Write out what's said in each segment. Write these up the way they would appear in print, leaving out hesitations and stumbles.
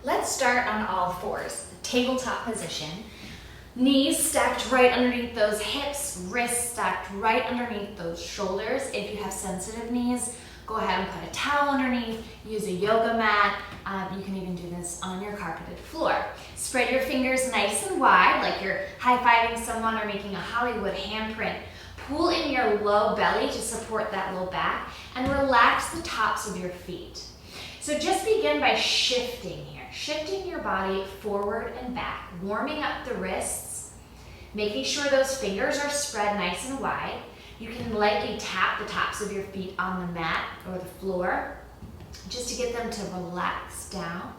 Let's start on all fours, the tabletop position. Knees stacked right underneath those hips, wrists stacked right underneath those shoulders. If you have sensitive knees, go ahead and put a towel underneath, use a yoga mat. You can even do this on your carpeted floor. Spread your fingers nice and wide, like you're high-fiving someone or making a Hollywood handprint. Pull in your low belly to support that low back and relax the tops of your feet. So just begin by shifting here, shifting your body forward and back, warming up the wrists, making sure those fingers are spread nice and wide. You can lightly tap the tops of your feet on the mat or the floor just to get them to relax down.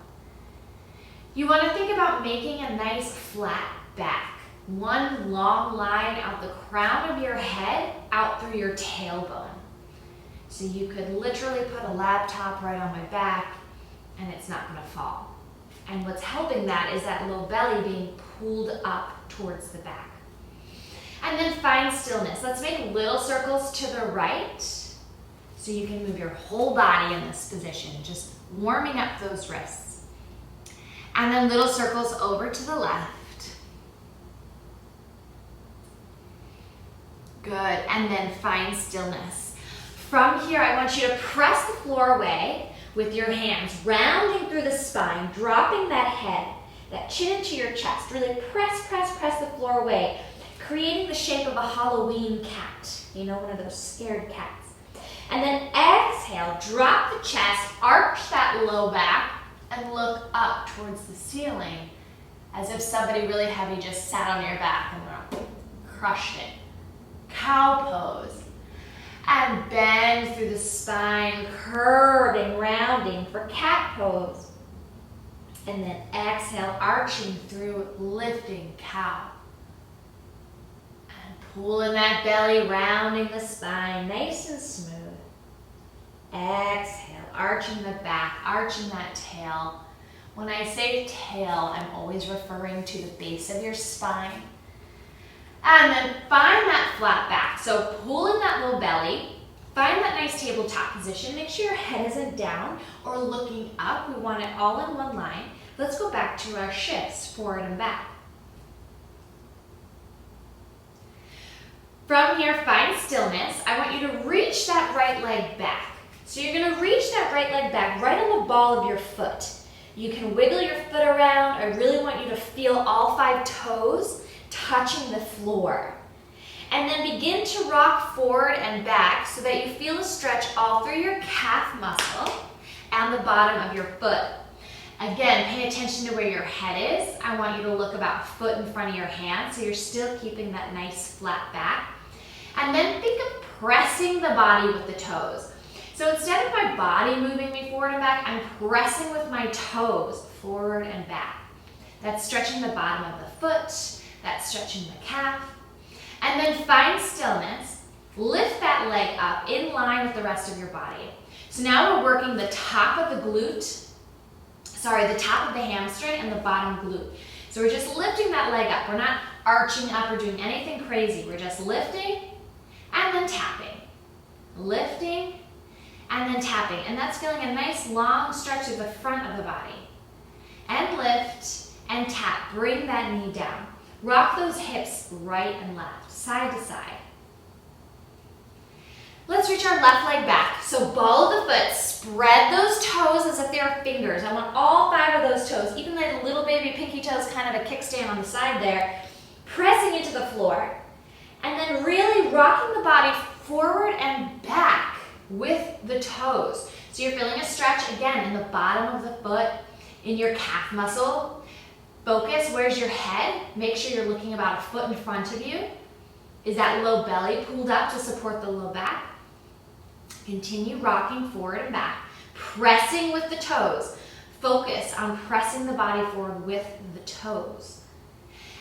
You want to think about making a nice flat back. One long line out the crown of your head, out through your tailbone. So you could literally put a laptop right on my back and it's not going to fall. And what's helping that is that low belly being pulled up towards the back. And then find stillness. Let's make little circles to the right so you can move your whole body in this position, just warming up those wrists. And then little circles over to the left. Good, and then find stillness. From here, I want you to press the floor away with your hands, rounding through the spine, dropping that head, that chin into your chest. Really press the floor away, creating the shape of a Halloween cat. You know, one of those scared cats. And then exhale, drop the chest, arch that low back, and look up towards the ceiling as if somebody really heavy just sat on your back and crushed it. Cow pose. And bend through the spine, curving, rounding for cat pose. And then exhale, arching through, lifting cow. And pulling that belly, rounding the spine, nice and smooth. Exhale, arching the back, arching that tail. When I say tail, I'm always referring to the base of your spine. And then find that flat back. So pull in that low belly, find that nice tabletop position. Make sure your head isn't down or looking up. We want it all in one line. Let's go back to our shifts, forward and back. From here, find stillness. I want you to reach that right leg back. So you're gonna reach that right leg back right on the ball of your foot. You can wiggle your foot around. I really want you to feel all 5 toes touching the floor. And then begin to rock forward and back so that you feel a stretch all through your calf muscle and the bottom of your foot. Again, pay attention to where your head is. I want you to look about a foot in front of your hand so you're still keeping that nice flat back. And then think of pressing the body with the toes. So instead of my body moving me forward and back, I'm pressing with my toes forward and back. That's stretching the bottom of the foot. That's stretching the calf. And then find stillness. Lift that leg up in line with the rest of your body. So now we're working the top of the glute, the top of the hamstring and the bottom glute. So we're just lifting that leg up. We're not arching up or doing anything crazy. We're just lifting and then tapping. Lifting and then tapping. And that's feeling a nice long stretch of the front of the body. And lift and tap. Bring that knee down. Rock those hips right and left, side to side. Let's reach our left leg back. So ball of the foot, spread those toes as if they are fingers. I want all 5 of those toes, even like the little baby pinky toes, kind of a kickstand on the side there, pressing into the floor. And then really rocking the body forward and back with the toes. So you're feeling a stretch again in the bottom of the foot, in your calf muscle. Focus, where's your head? Make sure you're looking about a foot in front of you. Is that low belly pulled up to support the low back? Continue rocking forward and back, pressing with the toes. Focus on pressing the body forward with the toes.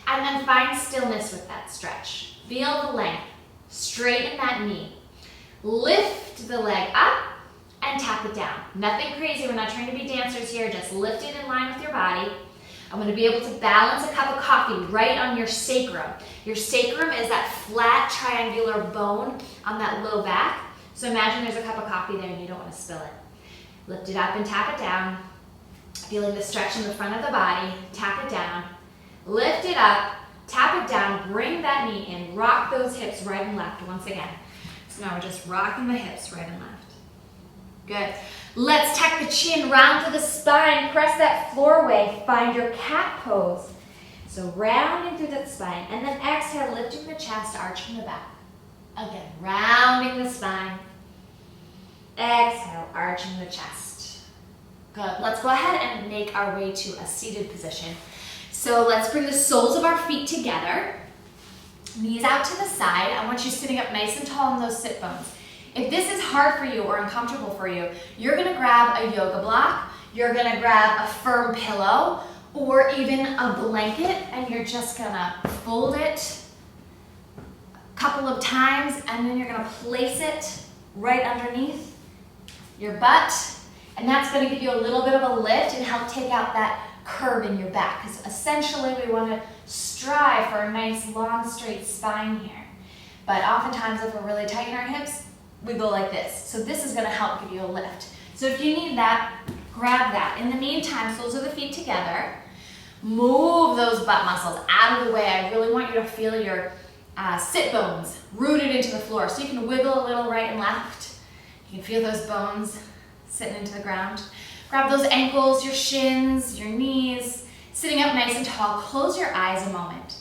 And then find stillness with that stretch. Feel the length. Straighten that knee. Lift the leg up and tap it down. Nothing crazy. We're not trying to be dancers here. Just lift it in line with your body. I'm going to be able to balance a cup of coffee right on your sacrum. Your sacrum is that flat triangular bone on that low back. So imagine there's a cup of coffee there and you don't want to spill it. Lift it up and tap it down. Feeling the stretch in the front of the body, tap it down, lift it up, tap it down, bring that knee in, rock those hips right and left once again. So now we're just rocking the hips right and left. Good. Let's tuck the chin round to the spine, press that floor away, find your cat pose. So rounding through that spine, and then exhale, lifting the chest, arching the back. Again, rounding the spine. Exhale, arching the chest. Good. Let's go ahead and make our way to a seated position. So let's bring the soles of our feet together. Knees out to the side. I want you sitting up nice and tall in those sit bones. If this is hard for you or uncomfortable for you, you're gonna grab a yoga block, you're gonna grab a firm pillow, or even a blanket, and you're just gonna fold it a couple of times, and then you're gonna place it right underneath your butt, and that's gonna give you a little bit of a lift and help take out that curve in your back, because essentially we wanna strive for a nice long straight spine here. But oftentimes if we're really tight in our hips, we go like this. So this is gonna help give you a lift. So if you need that, grab that. In the meantime, soles of the feet together. Move those butt muscles out of the way. I really want you to feel your sit bones rooted into the floor. So you can wiggle a little right and left. You can feel those bones sitting into the ground. Grab those ankles, your shins, your knees. Sitting up nice and tall. Close your eyes a moment.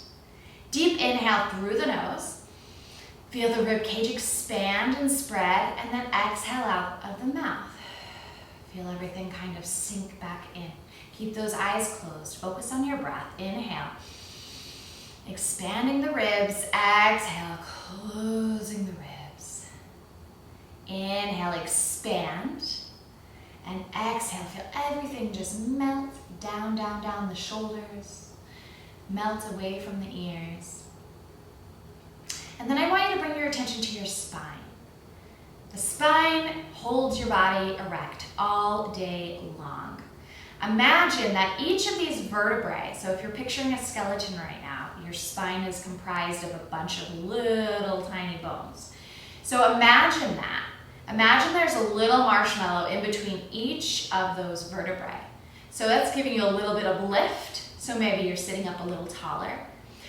Deep inhale through the nose. Feel the rib cage expand and spread, and then exhale out of the mouth. Feel everything kind of sink back in. Keep those eyes closed. Focus on your breath. Inhale. Expanding the ribs. Exhale. Closing the ribs. Inhale. Expand. And exhale. Feel everything just melt down, down, down the shoulders. Melt away from the ears. And then I want you to bring your attention to your spine. The spine holds your body erect all day long. Imagine that each of these vertebrae, so if you're picturing a skeleton right now, your spine is comprised of a bunch of little tiny bones. So imagine that. Imagine there's a little marshmallow in between each of those vertebrae. So that's giving you a little bit of lift, so maybe you're sitting up a little taller.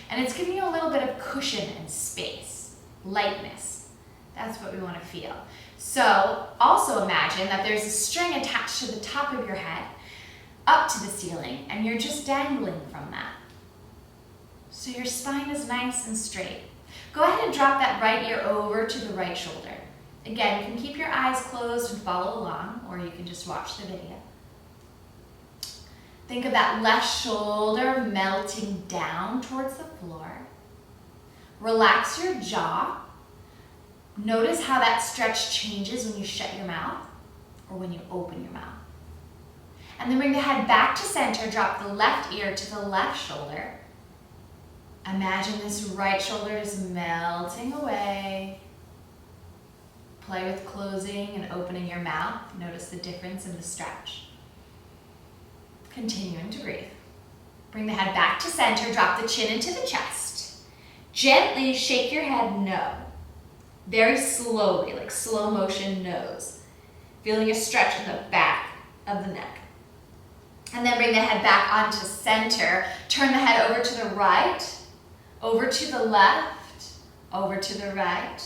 And it's giving you a little bit of cushion and space, lightness. That's what we want to feel. So also imagine that there's a string attached to the top of your head up to the ceiling, and you're just dangling from that. So your spine is nice and straight. Go ahead and drop that right ear over to the right shoulder. Again, you can keep your eyes closed and follow along, or you can just watch the video. Think of that left shoulder melting down towards the floor. Relax your jaw. Notice how that stretch changes when you shut your mouth or when you open your mouth. And then bring the head back to center. Drop the left ear to the left shoulder. Imagine this right shoulder is melting away. Play with closing and opening your mouth. Notice the difference in the stretch. Continuing to breathe. Bring the head back to center. Drop the chin into the chest. Gently shake your head no. Very slowly, like slow motion nose. Feeling a stretch in the back of the neck. And then bring the head back onto center. Turn the head over to the right, over to the left, over to the right,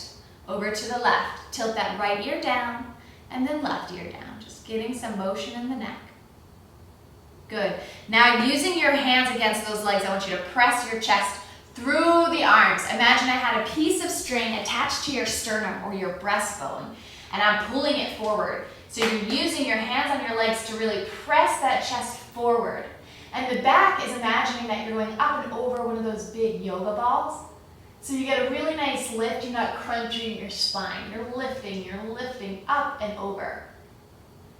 over to the left. Tilt that right ear down and then left ear down. Just getting some motion in the neck. Good. Now using your hands against those legs, I want you to press your chest through the arms. Imagine I had a piece of string attached to your sternum or your breastbone, and I'm pulling it forward. So you're using your hands on your legs to really press that chest forward. And the back is imagining that you're going up and over one of those big yoga balls. So you get a really nice lift. You're not crunching your spine. You're lifting up and over.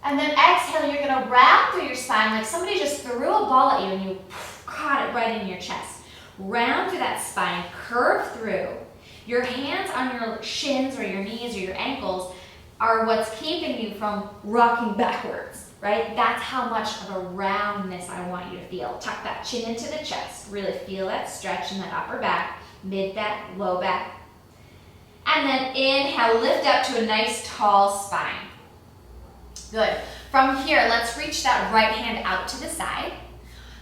And then exhale, you're gonna round through your spine like somebody just threw a ball at you and you caught it right in your chest. Round through that spine, curve through. Your hands on your shins or your knees or your ankles are what's keeping you from rocking backwards, right? That's how much of a roundness I want you to feel. Tuck that chin into the chest. Really feel that stretch in that upper back, mid back, low back. And then inhale, lift up to a nice tall spine. Good. From here, let's reach that right hand out to the side,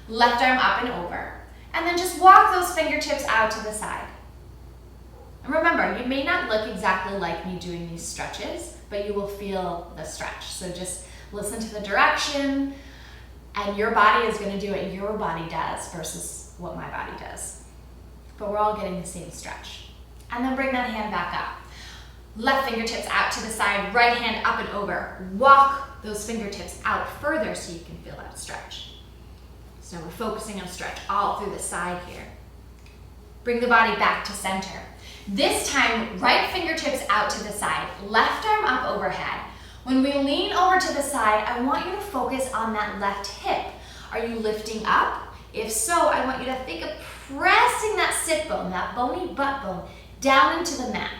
left arm up and over, and then just walk those fingertips out to the side. And remember, you may not look exactly like me doing these stretches, but you will feel the stretch. So just listen to the direction, and your body is going to do what your body does versus what my body does. But we're all getting the same stretch. And then bring that hand back up. Left fingertips out to the side, right hand up and over. Walk those fingertips out further so you can feel that stretch. So we're focusing on stretch all through the side here. Bring the body back to center. This time, right fingertips out to the side, left arm up overhead. When we lean over to the side, I want you to focus on that left hip. Are you lifting up? If so, I want you to think of pressing that sit bone, that bony butt bone, down into the mat.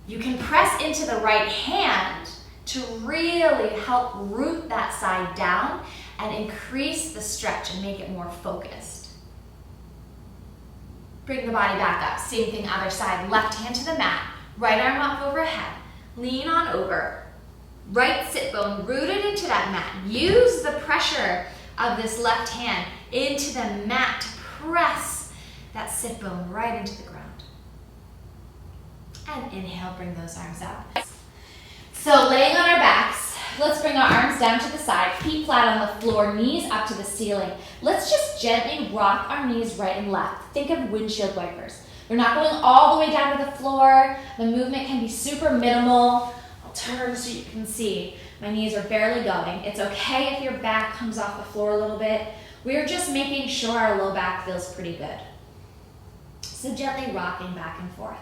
You can press into the right hand to really help root that side down and increase the stretch and make it more focused. Bring the body back up. Same thing, other side. Left hand to the mat, right arm up overhead. Lean on over. Right sit bone rooted into that mat. Use the pressure of this left hand into the mat to press that sit bone right into the ground. And inhale, bring those arms up. So laying on our backs, let's bring our arms down to the side, feet flat on the floor, knees up to the ceiling. Let's just gently rock our knees right and left. Think of windshield wipers. They're not going all the way down to the floor. The movement can be super minimal. I'll turn so you can see. My knees are barely going. It's okay if your back comes off the floor a little bit. We're just making sure our low back feels pretty good. So gently rocking back and forth.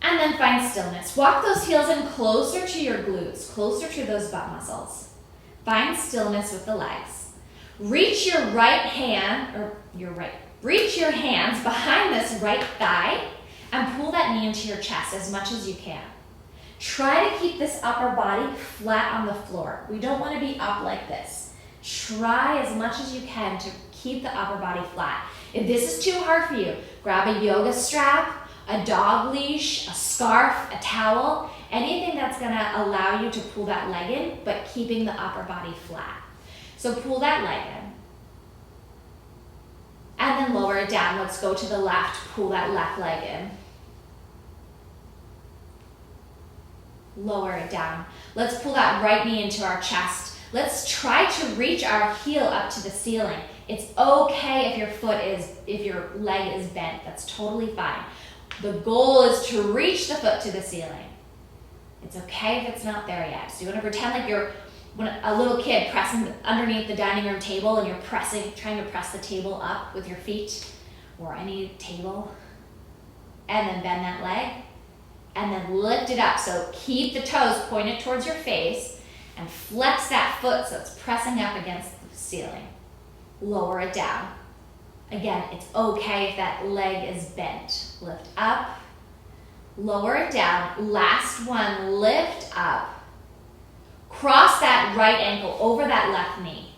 And then find stillness. Walk those heels in closer to your glutes, closer to those butt muscles. Find stillness with the legs. Reach your reach your hands behind this right thigh and pull that knee into your chest as much as you can. Try to keep this upper body flat on the floor. We don't want to be up like this. Try as much as you can to keep the upper body flat. If this is too hard for you, grab a yoga strap, a dog leash, a scarf, a towel, anything that's going to allow you to pull that leg in, but keeping the upper body flat. So pull that leg in. And then lower it down. Let's go to the left. Pull that left leg in. Lower it down. Let's pull that right knee into our chest. Let's try to reach our heel up to the ceiling. It's okay if your leg is bent. That's totally fine. The goal is to reach the foot to the ceiling. It's okay if it's not there yet. So you want to pretend like you're a little kid pressing underneath the dining room table and you're trying to press the table up with your feet or any table. And then bend that leg and then lift it up. So keep the toes pointed towards your face and flex that foot so it's pressing up against the ceiling. Lower it down. Again, it's okay if that leg is bent. Lift up, lower it down. Last one, lift up. Cross that right ankle over that left knee.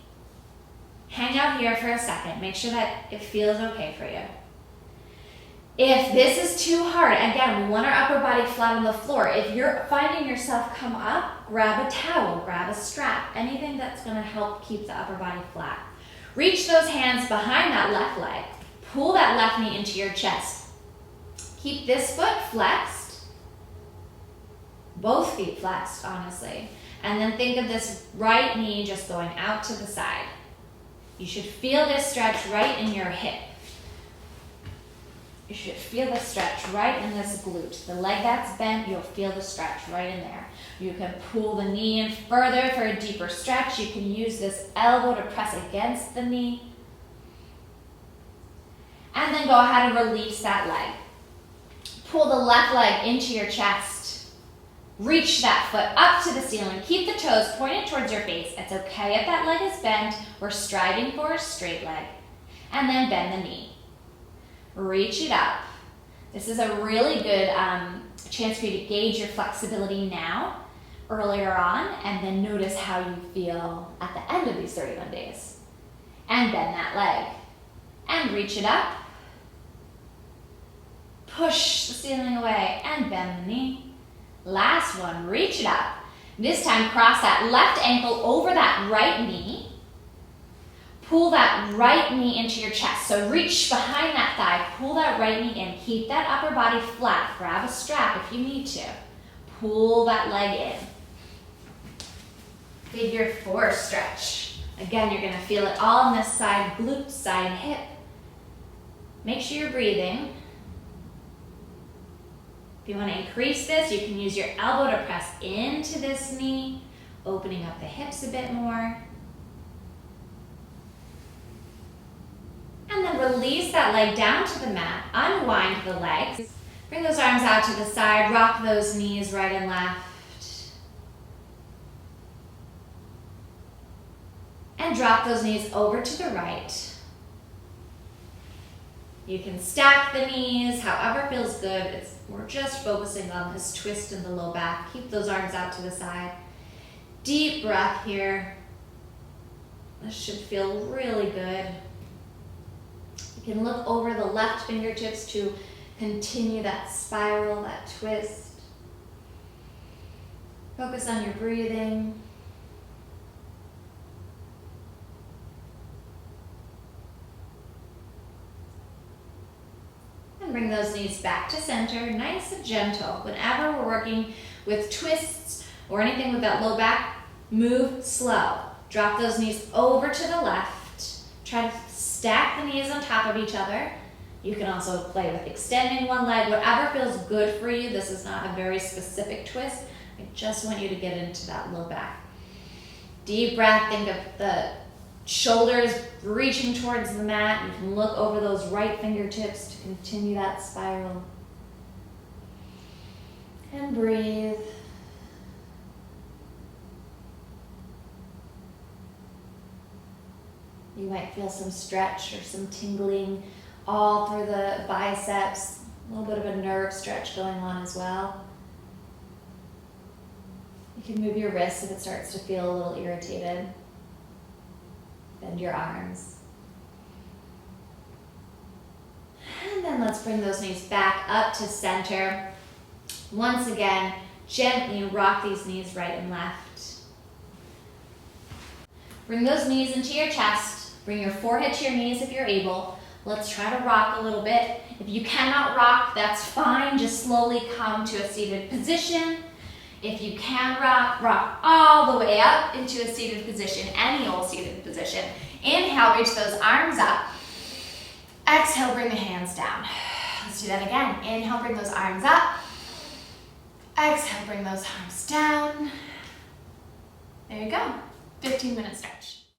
Hang out here for a second. Make sure that it feels okay for you. If this is too hard, again, we want our upper body flat on the floor. If you're finding yourself come up, grab a towel, grab a strap, anything that's going to help keep the upper body flat. Reach those hands behind that left leg. Pull that left knee into your chest. Keep this foot flexed. Both feet flexed, honestly. And then think of this right knee just going out to the side. You should feel this stretch right in your hip. You should feel the stretch right in this glute. The leg that's bent, you'll feel the stretch right in there. You can pull the knee in further for a deeper stretch. You can use this elbow to press against the knee. And then go ahead and release that leg. Pull the left leg into your chest. Reach that foot up to the ceiling. Keep the toes pointed towards your face. It's okay if that leg is bent. We're striving for a straight leg. And then bend the knee. Reach it up. This is a really good chance for you to gauge your flexibility now, earlier on, and then notice how you feel at the end of these 31 days. And bend that leg. And reach it up. Push the ceiling away and bend the knee. Last one, reach it up. This time, cross that left ankle over that right knee. Pull that right knee into your chest. So reach behind that thigh, pull that right knee in. Keep that upper body flat. Grab a strap if you need to. Pull that leg in. Figure 4 stretch. Again, you're gonna feel it all on this side, glute, side, hip. Make sure you're breathing. If you wanna increase this, you can use your elbow to press into this knee, opening up the hips a bit more. And then release that leg down to the mat, unwind the legs. Bring those arms out to the side, rock those knees right and left. And drop those knees over to the right. You can stack the knees, however feels good. We're just focusing on this twist in the low back. Keep those arms out to the side. Deep breath here. This should feel really good. You can look over the left fingertips to continue that spiral, that twist. Focus on your breathing. And bring those knees back to center, nice and gentle. Whenever we're working with twists or anything with that low back, move slow. Drop those knees over to the left. Try to stack the knees on top of each other. You can also play with extending one leg, whatever feels good for you. This is not a very specific twist. I just want you to get into that low back. Deep breath, think of the shoulders reaching towards the mat. You can look over those right fingertips to continue that spiral. And breathe. You might feel some stretch or some tingling all through the biceps, a little bit of a nerve stretch going on as well. You can move your wrists if it starts to feel a little irritated. Bend your arms. And then let's bring those knees back up to center. Once again, gently rock these knees right and left. Bring those knees into your chest. Bring your forehead to your knees if you're able. Let's try to rock a little bit. If you cannot rock, that's fine. Just slowly come to a seated position. If you can rock, rock all the way up into a seated position, any old seated position. Inhale, reach those arms up. Exhale, bring the hands down. Let's do that again. Inhale, bring those arms up. Exhale, bring those arms down. There you go. 15-minute stretch.